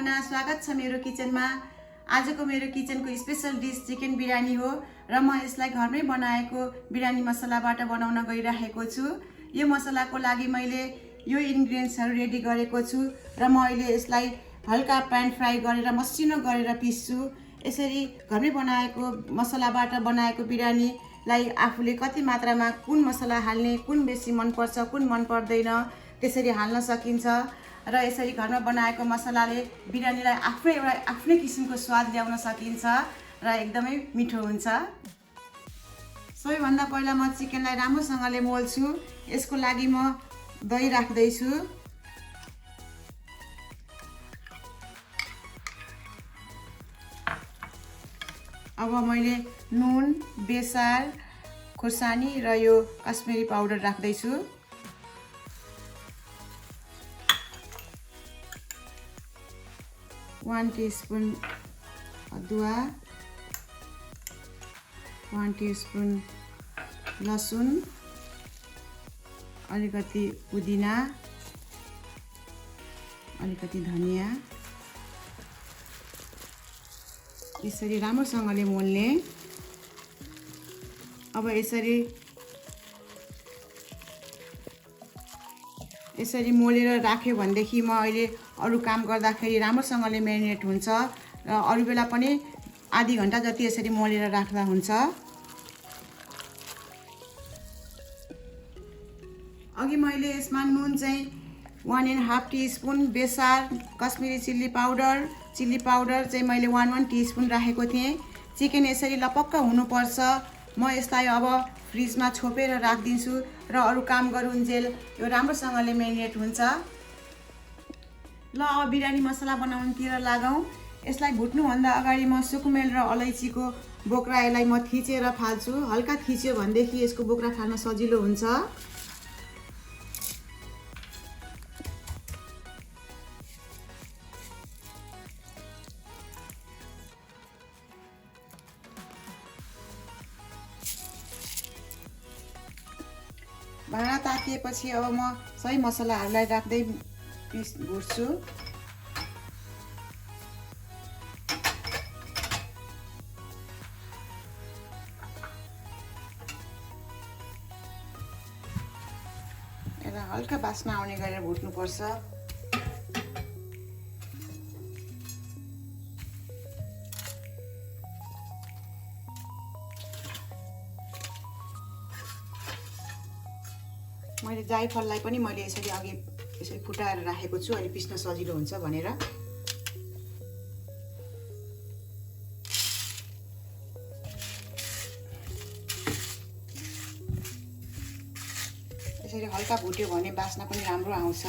सबैजना स्वागत छ मेरो किचनमा। आजको मेरो किचनको स्पेशल डिश चिकन बिरयानी हो र म यसलाई घरमै बनाएको बिरयानी मसलाबाट बनाउन गइरहेको छु। यो मसलाको लागि मैले यो इन्ग्रेडियन्ट्सहरू रेडी गरेको छु र म अहिले यसलाई हल्का प्यान फ्राई गरेर मसिनो गरेर पिस्छु। यसरी घरमै बनाएको मसलाबाट बनाएको बिरयानीलाई आफूले कति मात्रामा कुन मसला हाल्ने, कुन बेसी मन पर्छ, कुन मन पर्दैन त्यसरी हाल्न सकिन्छ र यसरी घरमा बनाएको मसलाले बिरयानीलाई आफ्नै किसिमको स्वाद ल्याउन सकिन्छ र एकदमै मिठो हुन्छ। सबैभन्दा पहिला म चिकनलाई राम्रोसँगले मोल्छु। यसको लागि म दही राख्दैछु। अब मैले नुन, बेसार, खोर्सानी र यो कश्मिरी पाउडर राख्दैछु। वन टीस्पून अदुवा, 1 टीस्पून लसुन, अलिकति पुदिना, अलिकति धनिया, यसरी राम्रोसँगले मोल्ने। अब यसरी मोलेर राख्यो भनेदेखि म अहिले अरू काम गर्दाखेरि राम्रोसँगले मेरिनेट हुन्छ र अरू बेला पनि आधी घन्टा जति यसरी मोलेर राख्दा हुन्छ। अघि मैले यसमा नुन चाहिँ 1.5 टीस्पून, बेसार, कश्मिरी चिल्ली पाउडर चाहिँ मैले 1 टीस्पून राखेको थिएँ। चिकन यसरी लपक्क हुनुपर्छ। म यसलाई अब फ्रिजमा छोपेर राखिदिन्छु र अरू काम गरुन्जेल यो राम्रोसँगले मेरिनेट हुन्छ। ल अब बिरयानी मसला बनाउनुतिर लागौँ। यसलाई भुट्नुभन्दा अगाडि म सुकुमेल र अलैँचीको बोक्रा यसलाई म थिचेर फाल्छु। हल्का थिच्यो भनेदेखि यसको बोक्रा फाल्न सजिलो हुन्छ। भाँडा तातिएपछि अब म सबै मसलाहरूलाई राख्दै भुट्छु। यसलाई हल्का बास्ना आउने गरेर भुट्नुपर्छ। मैले जायफललाई पनि मैले यसरी फुटाएर राखेको छु, अहिले पिस्न सजिलो हुन्छ भनेर। यसरी हल्का भुट्यो भने बास्ना पनि राम्रो आउँछ।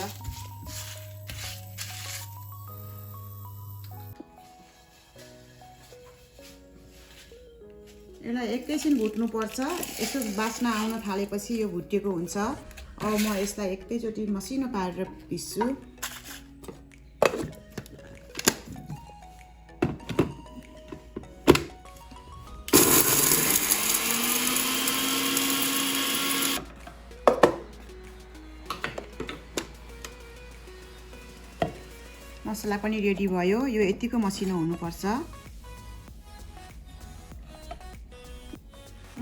यसलाई एकैछिन भुट्नुपर्छ। यसो बास्ना आउन थालेपछि यो भुटेको हुन्छ। अब म यसलाई एकैचोटि मसिनो पारेर पिस्छु। मसला पनि रेडी भयो। यो यतिको मसिनो हुनुपर्छ।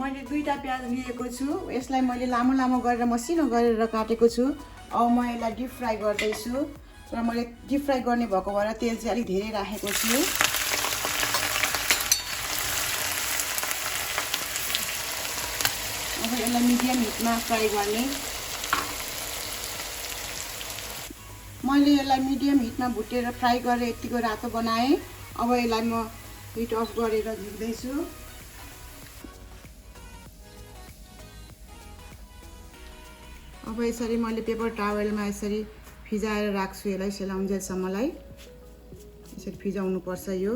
मैले 2टा प्याज लिएको छु। यसलाई मैले लामो लामो गरेर मसिनो गरेर काटेको छु। अब म यसलाई डिप फ्राई गर्दैछु र मैले डिप फ्राई गर्ने भएको भएर तेल चाहिँ अलिक धेरै राखेको छु। अब यसलाई मिडियम हिटमा फ्राई गर्ने। मैले यसलाई मिडियम हिटमा भुटेर फ्राई गरेर यतिको रातो बनाएँ। अब यसलाई म हिट अफ गरेर झिक्दैछु। अब यसरी मैले पेपर टावेलमा यसरी फिजाएर राख्छु। यसलाई सेलाउन्जेलसम्मलाई यसरी फिजाउनु पर्छ। यो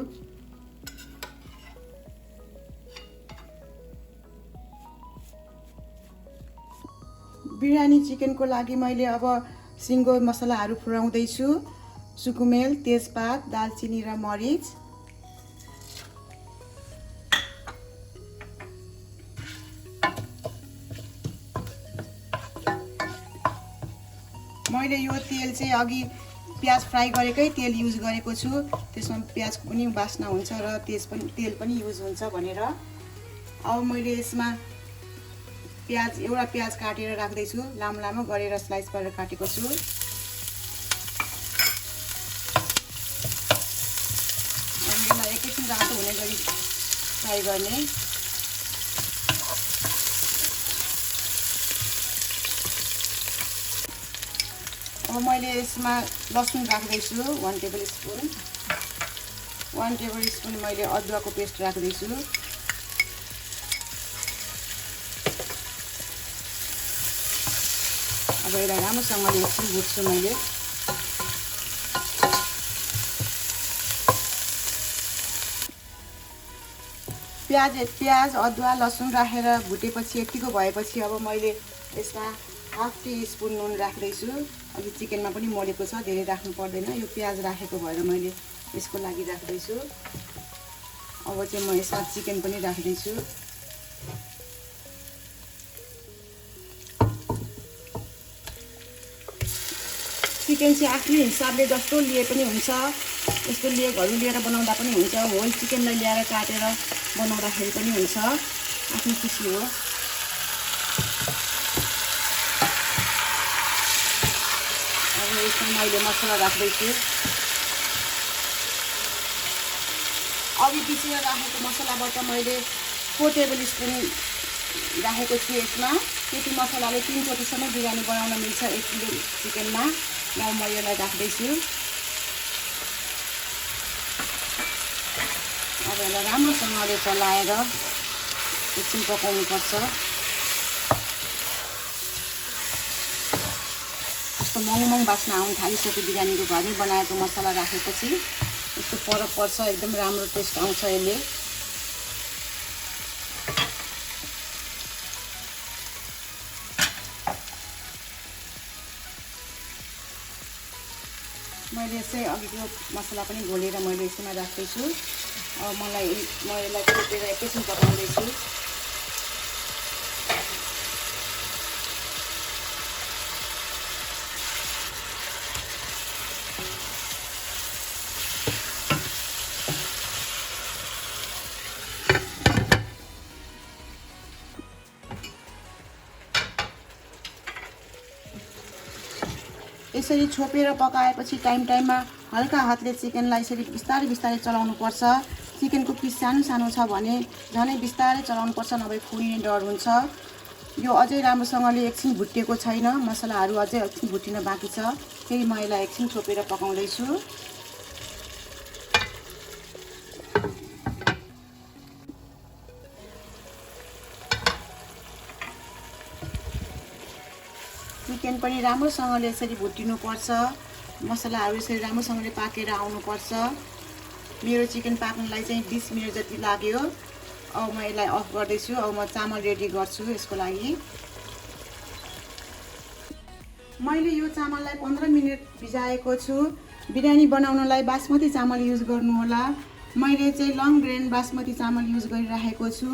बिरयानी चिकनको लागि मैले अब सिङ्गो मसलाहरू फुराउँदैछु। सुकुमेल, तेजपात, दालचिनी र मरिच। मैले यो तेल चाहिँ अघि प्याज फ्राई गरेकै तेल युज गरेको छु, त्यसमा प्याजको पनि बास्ना हुन्छ र तेल पनि युज हुन्छ भनेर। अब मैले यसमा एउटा प्याज काटेर राख्दैछु, लामो लामो गरेर स्लाइस गरेर काटेको छु। अब यसलाई एकैछिन रातो हुने गरी फ्राई गर्ने। अब मैले यसमा लसुन राख्दैछु 1 टेबलस्पुन। 1 टेबलस्पुन मैले अदुवाको पेस्ट राख्दैछु। अब यसलाई राम्रोसँगले एकछिन भुट्छु मैले। प्याज अदुवा लसुन राखेर भुटेपछि यतिको भएपछि अब मैले यसमा 1/2 टीस्पुन नुन राख्दैछु। अघि चिकनमा पनि मरेको छ, धेरै राख्नु पर्दैन, यो प्याज राखेको भएर मैले यसको लागि राख्दैछु। अब चाहिँ म यसमा चिकन पनि राख्दैछु। चिकन चाहिँ आफ्नै हिसाबले जस्तो लिए पनि हुन्छ, यस्तो लेगहरू लिएर बनाउँदा पनि हुन्छ, होल चिकनलाई ल्याएर काटेर बनाउँदाखेरि पनि हुन्छ, आफ्नो खुसी हो। अब यसमा मैले मसला राख्दैछु। अघि पिसेर राखेको मसलाबाट मैले 4 टेबलस्पुन राखेको छु यसमा। त्यति मसलाले 3 चोटिसम्म बिरयानी बनाउन मिल्छ 1 किलो चिकनमा। अब म यसलाई राख्दैछु। अब यसलाई राम्रोसँगले चलाएर एकछिन पकाउनुपर्छ। यस्तो मङ बास्ना आउन थालिसक्यो बिरयानीको, घरमै बनाएको मसला राखेपछि यस्तो फरक पर्छ, एकदम राम्रो टेस्ट आउँछ यसले। मैले चाहिँ अघिको मसला पनि घोलेर मैले यसमा राख्दैछु। अब म यसलाई छोपेर एकैछिन पकाउँदैछु। यसरी छोपेर पकाएपछि टाइममा हल्का हातले चिकनलाई यसरी बिस्तारै बिस्तारै चलाउनुपर्छ। चिकनको पिस सानो सानो छ भने झनै बिस्तारै चलाउनुपर्छ, नभए फुल्ने डर हुन्छ। यो अझै राम्रोसँगले एकछिन भुटेको छैन, मसलाहरू अझै एकछिन भुटिन बाँकी छ, फेरि म यसलाई एकछिन छोपेर पकाउँदैछु। चिकन पनि राम्रोसँगले यसरी भुटिनुपर्छ, मसलाहरू यसरी राम्रोसँगले पाकेर आउनुपर्छ। मेरो चिकन पाक्नलाई चाहिँ 20 मिनट जति लाग्यो। अब म यसलाई अफ गर्दैछु। अब म चामल रेडी गर्छु यसको लागि। मैले यो चामललाई 15 मिनट भिजाएको छु। बिरयानी बनाउनलाई बासमती चामल युज गर्नुहोला। मैले चाहिँ लङ ग्रेन बासमती चामल युज गरिराखेको छु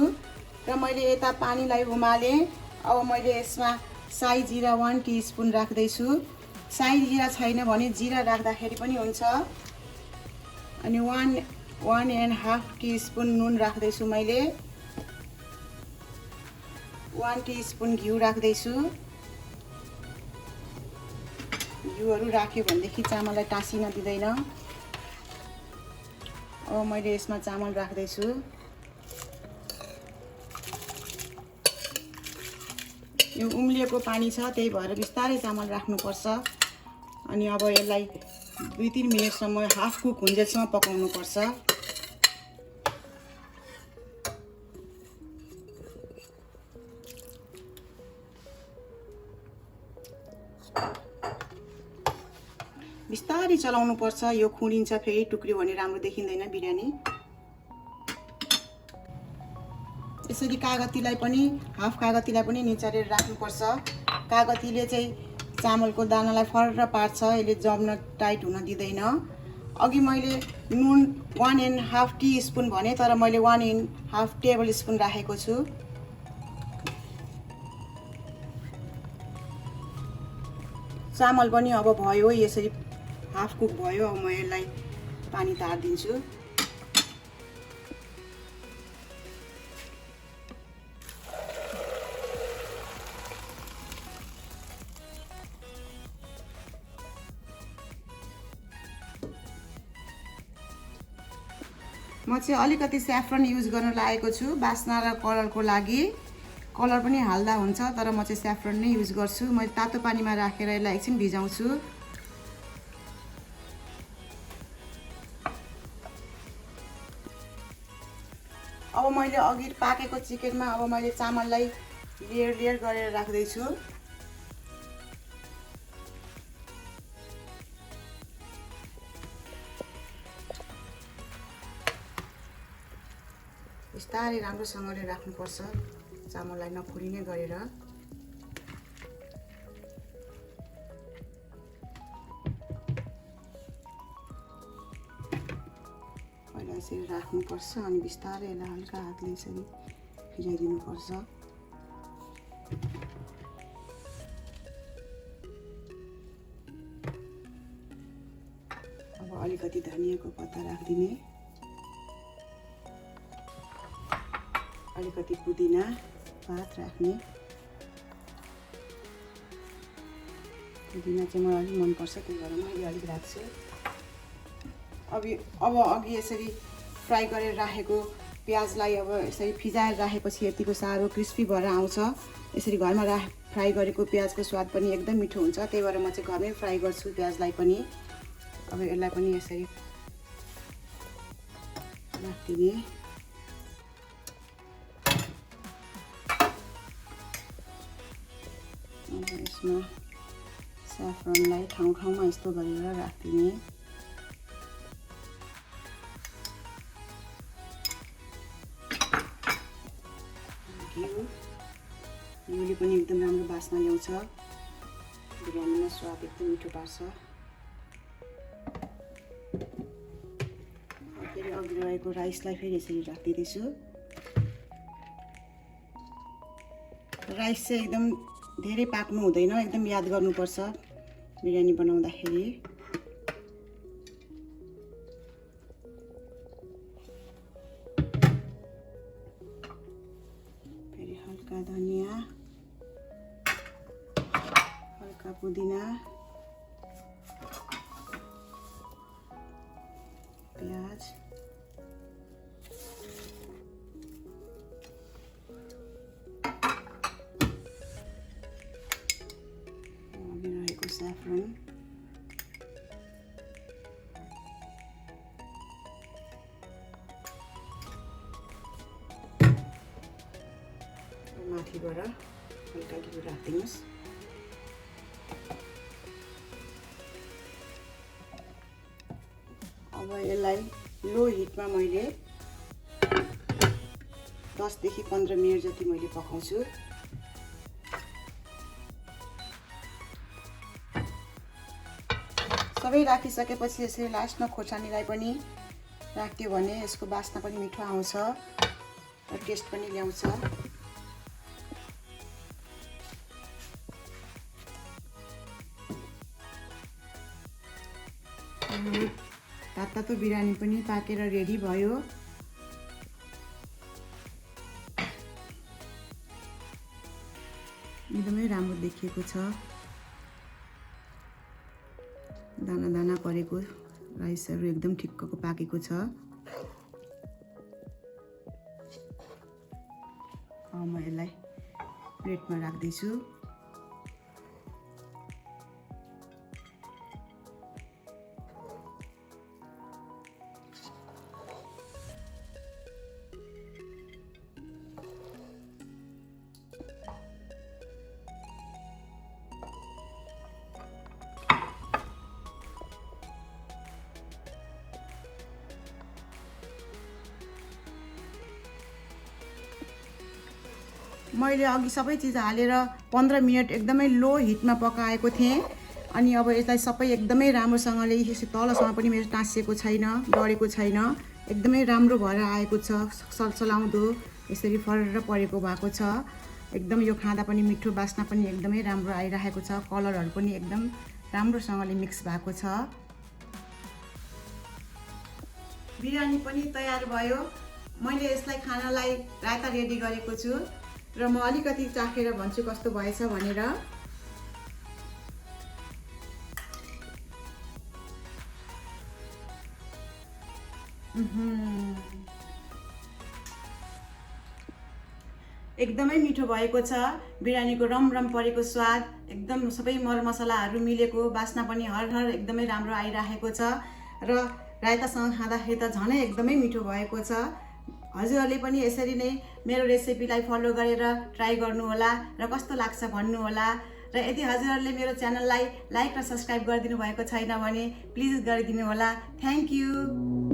र मैले यता पानीलाई उमालेँ। अब मैले यसमा साई जिरा 1 टीस्पुन राख्दैछु। साई जिरा छैन भने जिरा राख्दाखेरि पनि हुन्छ। अनि 1.5 टीस्पुन नुन राख्दैछु मैले। 1 टीस्पुन घिउ राख्दैछु। घिउहरू राख्यो भनेदेखि चामललाई टाँसिन दिँदैन। अब मैले यसमा चामल राख्दैछु। यो उम्लिएको पानी छ, त्यही भएर बिस्तारै चामल राख्नुपर्छ। अनि अब यसलाई 2-3 मिनटसम्म हाफ कुक हुन्जेलसम्म पकाउनुपर्छ। बिस्तारै चलाउनुपर्छ, यो खुडिन्छ, फेरि टुक्रियो भने राम्रो देखिँदैन बिरयानी। यसरी कागतीलाई पनि हाफ कागतीलाई पनि निचोरेर राख्नुपर्छ। कागतीले चाहिँ चामलको दानालाई फरर पार्छ, यसले जम्न टाइट हुन दिँदैन। अघि मैले नुन 1.5 टीस्पुन भने, तर मैले 1.5 टेबलस्पुन राखेको छु। चामल पनि अब भयो, यसरी हाफ कुक भयो। अब म यसलाई पानी तारिदिन्छु। म चाहिँ अलिकति स्याफ्रन युज गर्न लागेको छु बास्ना र कलरको लागि। कलर पनि हाल्दा हुन्छ, तर म चाहिँ स्याफ्रन नै युज गर्छु। मैले तातो पानीमा राखेर यसलाई एकछिन भिजाउँछु। अब मैले अघि पाकेको चिकनमा अब मैले चामललाई लेयर लेयर गरेर राख्दैछु। बिस्तारै राम्रोसँगले राख्नुपर्छ, चामललाई नफुलिने गरेर। पहिला यसरी राख्नुपर्छ अनि बिस्तारै यसलाई हल्का हातले यसरी फिराइदिनुपर्छ। अब अलिकति धनियाको पत्ता राखिदिने, अलिकति पुदिना पात राख्ने। पुदिना चाहिँ मलाई अलिक मनपर्छ, त्यही भएर मैले अलिक राख्छु। अब अघि यसरी फ्राई गरेर राखेको प्याजलाई अब यसरी फिजाएर राखेपछि यतिको साह्रो क्रिस्पी भएर आउँछ। यसरी घरमा फ्राई गरेको प्याजको स्वाद पनि एकदम मिठो हुन्छ, त्यही भएर म चाहिँ घरमै फ्राई गर्छु प्याजलाई पनि। अब यसलाई पनि यसरी राखिदिने। अब यसमा स्याफ्रनलाई ठाउँ ठाउँमा यस्तो गरेर राखिदिने। घिउले पनि एकदम राम्रो बास्ना ल्याउँछ, बिरयानीमा स्वाद एकदम मिठो पार्छ। फेरि अघि रहेको राइसलाई फेरि यसरी राखिदिँदैछु। राइस चाहिँ एकदम धेरै पाक्नु हुँदैन, एकदम याद गर्नुपर्छ बिरयानी बनाउँदाखेरि। फेरि हल्का धनिया, हल्का पुदिना, प्याज, स्याफ्रन, माथिबाट हल्का घिउ राखिदिनुहोस्। अब यसलाई लो हिटमा मैले 10 देखि 15 मिनट जति मैले पकाउँछु। सबै राखिसकेपछि यसरी लास्टमा खोर्सानीलाई पनि राखिदियो भने यसको बास्ना पनि मिठो आउँछ र टेस्ट पनि ल्याउँछ। तातो बिरयानी पनि पाकेर रेडी भयो। एकदमै राम्रो देखिएको छ। दाना दाना परेको राइसहरू एकदम ठिक्कको पाकेको छ। म यसलाई प्लेटमा राख्दैछु। मैले अघि सबै चिज हालेर 15 मिनट एकदमै लो हिटमा पकाएको थिएँ। अनि अब यसलाई सबै एकदमै राम्रोसँगले तलसम्म पनि मेरो टाँसिएको छैन, डढेको छैन, एकदमै राम्रो भएर आएको छ। सलसलाउँदो यसरी फरर परेको भएको छ। एकदम यो खाँदा पनि मिठो, बास्ना पनि एकदमै राम्रो आइरहेको छ। कलरहरू पनि एकदम राम्रोसँगले मिक्स भएको छ। बिरयानी पनि तयार भयो। मैले यसलाई खानलाई रायता रेडी गरेको छु र म अलिकति चाखेर भन्छु कस्तो भएछ भनेर। एकदमै मिठो भएको छ। बिरयानीको रम परेको स्वाद, एकदम सबै मरमसलाहरू मिलेको, बास्ना पनि हर एकदमै राम्रो आइरहेको छ र रायतासँग खाँदाखेरि त झनै एकदमै मिठो भएको छ। हजुरहरूले पनि यसरी नै मेरो रेसिपीलाई फलो गरेर ट्राई गर्नुहोला र कस्तो लाग्छ भन्नुहोला। र यदि हजुरहरूले मेरो च्यानललाई लाइक र सब्सक्राइब गरिदिनु भएको छैन भने प्लिज गरिदिनु होला। Thank you.